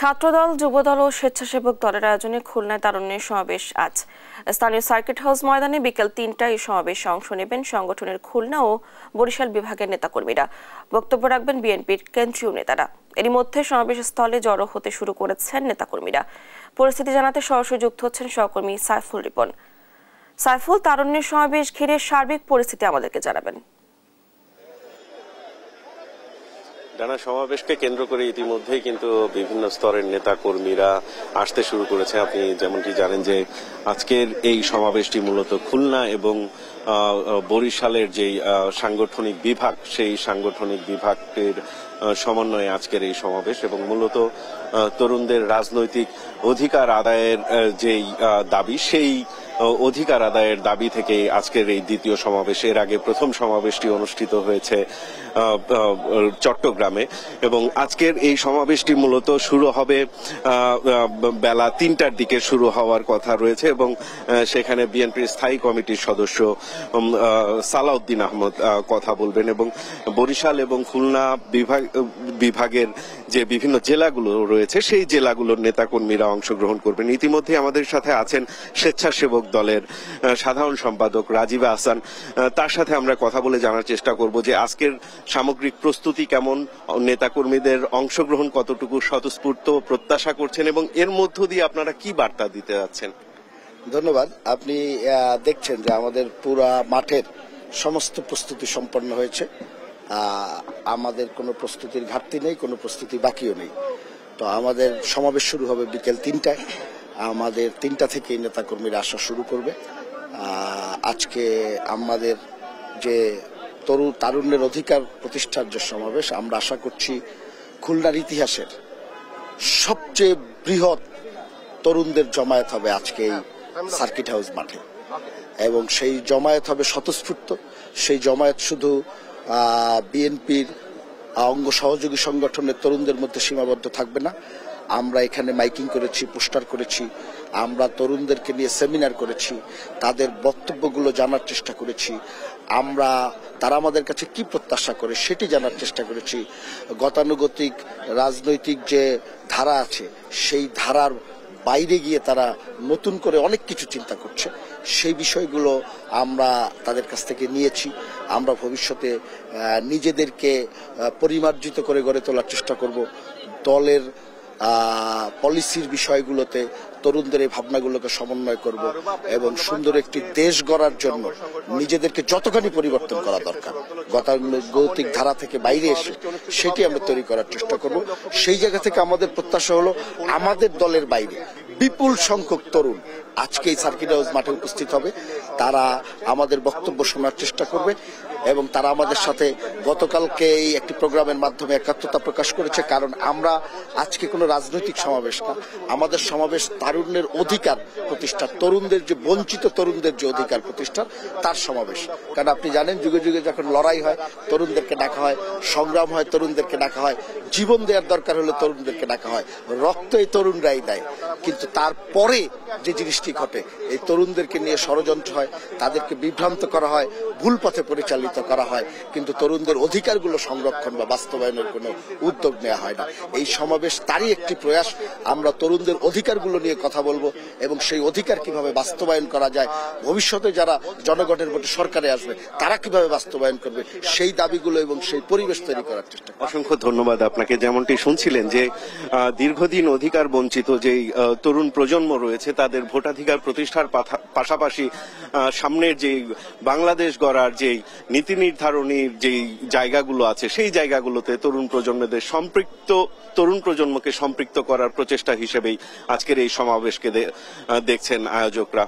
ছাত্রদল, যুবদল ও স্বেচ্ছাসেবক দলের আয়োজনে খুলনায় তারুণ্যের সমাবেশ আজ। স্থানীয় সার্কিট হাউস ময়দানে বিকেল ৩টায় এই সমাবেশে অংশ নেবেন সংগঠনের খুলনা ও বরিশাল বিভাগের নেতাকর্মীরা। বক্তব্য রাখবেন বিএনপির কেন্দ্রীয় নেতারা। এরই মধ্যে সমাবেশ স্থলে জড়ো হতে শুরু করেছেন নেতাকর্মীরা। পরিস্থিতি জানাতে সরাসরি যুক্ত হচ্ছেন সহকর্মী সাইফুল রিপন। সাইফুল, তারুণ্যের সমাবেশ ঘিরে সার্বিক পরিস্থিতি আমাদেরকে জানাবেন। ডানা সমাবেশকে কেন্দ্র করে ইতিমধ্যেই কিন্তু বিভিন্ন স্তরের নেতা কর্মীরা আসতে শুরু করেছে। আপনি যেমনটি জানেন যে আজকের এই সমাবেশটি মূলত খুলনা এবং বরিশালের যেই সাংগঠনিক বিভাগ, সেই সাংগঠনিক বিভাগের সমন্বয়ে আজকের এই সমাবেশ এবং মূলত তরুণদের রাজনৈতিক অধিকার আদায়ের যেই দাবি, সেই অধিকার আদায়ের দাবি থেকে আজকের এই দ্বিতীয় সমাবেশ। এর আগে প্রথম সমাবেশটি অনুষ্ঠিত হয়েছে চট্টগ্রামে এবং আজকের এই সমাবেশটি মূলত শুরু হবে বেলা ৩টার দিকে শুরু হওয়ার কথা রয়েছে এবং সেখানে বিএনপির স্থায়ী কমিটির সদস্য সালাউদ্দিন আহমদ কথা বলবেন এবং বরিশাল এবং খুলনা বিভাগের যে বিভিন্ন জেলাগুলো রয়েছে সেই জেলাগুলোর নেতাকর্মীরা অংশগ্রহণ করবেন। ইতিমধ্যে আমাদের সাথে আছেন স্বেচ্ছাসেবক দলের সাধারণ সম্পাদক রাজীব আহসান। তার সাথে আমরা কথা বলে জানার চেষ্টা করব যে আজকের সামগ্রিক প্রস্তুতি কেমন, নেতাকর্মীদের অংশগ্রহণ কতটুকু স্বতঃস্ফূর্ত প্রত্যাশা করছেন এবং এর মধ্য দিয়ে আপনারা কি বার্তা দিতে যাচ্ছেন। ধন্যবাদ। আপনি দেখছেন যে আমাদের পুরা মাঠের সমস্ত প্রস্তুতি সম্পন্ন হয়েছে। আমাদের কোনো প্রস্তুতির ঘাটতি নেই, কোনো প্রস্তুতি বাকিও নেই। তো আমাদের সমাবেশ শুরু হবে বিকেল ৩টায়। আমাদের ৩টা থেকেই নেতাকর্মীরা আসা শুরু করবে। আজকে আমাদের যে তারুণ্যের অধিকার প্রতিষ্ঠার যে সমাবেশ, আমরা আশা করছি খুলনার ইতিহাসের সবচেয়ে বৃহৎ তরুণদের জমায়েত হবে আজকে এই সার্কিট হাউস মাঠে এবং সেই জমায়েত হবে স্বতঃস্ফূর্ত। সেই জমায়েত শুধু বিএনপির অঙ্গ সহযোগী সংগঠনের তরুণদের মধ্যে সীমাবদ্ধ থাকবে না। আমরা এখানে মাইকিং করেছি, পোস্টার করেছি, আমরা তরুণদেরকে নিয়ে সেমিনার করেছি, তাদের বক্তব্যগুলো জানার চেষ্টা করেছি, তারা আমাদের কাছে কি প্রত্যাশা করে সেটি জানার চেষ্টা করেছি। গতানুগতিক রাজনৈতিক যে ধারা আছে সেই ধারার বাইরে গিয়ে তারা নতুন করে অনেক কিছু চিন্তা করছে, সেই বিষয়গুলো আমরা তাদের কাছ থেকে নিয়েছি। আমরা ভবিষ্যতে নিজেদেরকে পরিমার্জিত করে গড়ে তোলার চেষ্টা করব। দলের পলিসির বিষয়গুলোতে তরুণদের এই ভাবনাগুলোকে সমন্বয় করব এবং সুন্দর একটি দেশ গড়ার জন্য নিজেদেরকে যতখানি পরিবর্তন করা দরকার গতানুগতিক ধারা থেকে বাইরে এসে সেটি আমরা তৈরি করার চেষ্টা করব। সেই জায়গা থেকে আমাদের প্রত্যাশা হলো আমাদের দলের বাইরে বিপুল সংখ্যক তরুণ আজকে এই সার্কিট হাউস মাঠে উপস্থিত হবে। তারা আমাদের বক্তব্য শোনার চেষ্টা করবে এবং তারা আমাদের সাথে গতকালকে এই একটি প্রোগ্রামের মাধ্যমে একাত্মতা প্রকাশ করেছে। কারণ আমরা আজকে কোনো রাজনৈতিক সমাবেশ না, আমাদের সমাবেশ তারুণ্যের অধিকার প্রতিষ্ঠা, তরুণদের যে বঞ্চিত তরুণদের যে অধিকার প্রতিষ্ঠা তার সমাবেশ। কারণ আপনি জানেন যুগে যুগে যখন লড়াই হয় তরুণদেরকে ডাকা হয়, সংগ্রাম হয় তরুণদেরকে ডাকা হয়, জীবন দেওয়ার দরকার হলে তরুণদেরকে ডাকা হয়, রক্ত এই তরুণরাই দেয়। কিন্তু তারপরে যে জিনিসটি ঘটে, এই তরুণদেরকে নিয়ে ষড়যন্ত্র হয়, তাদেরকে বিভ্রান্ত করা হয়, ভুল পথে পরিচালিত করা হয়, কিন্তু তরুণদের অধিকারগুলো সংরক্ষণ বা বাস্তবায়নের কোনো উদ্যোগ নেওয়া হয় না। এই সমাবেশ তারই একটি প্রয়াস। আমরা তরুণদের অধিকারগুলো নিয়ে কথা বলবো এবং সেই অধিকার কিভাবে বাস্তবায়ন করা যায়, ভবিষ্যতে যারা জনগণের ভোটে সরকারে আসবে তারা কিভাবে বাস্তবায়ন করবে সেই দাবিগুলো এবং সেই পরিবেশ তৈরি করার চেষ্টা। অসংখ্য ধন্যবাদ আপনাকে। যেমনটি শুনছিলেন যে দীর্ঘদিন অধিকার বঞ্চিত যেই তরুণ প্রজন্ম রয়েছে তাদের ভোটাধিকার প্রতিষ্ঠার পাশাপাশি সামনের যে বাংলাদেশ গড়ার যেই নীতি নির্ধারণীর যেই জায়গাগুলো আছে সেই জায়গাগুলোতে তরুণ প্রজন্মকে সম্পৃক্ত করার প্রচেষ্টা হিসেবেই আজকের এই সমাবেশকে দেখছেন আয়োজকরা।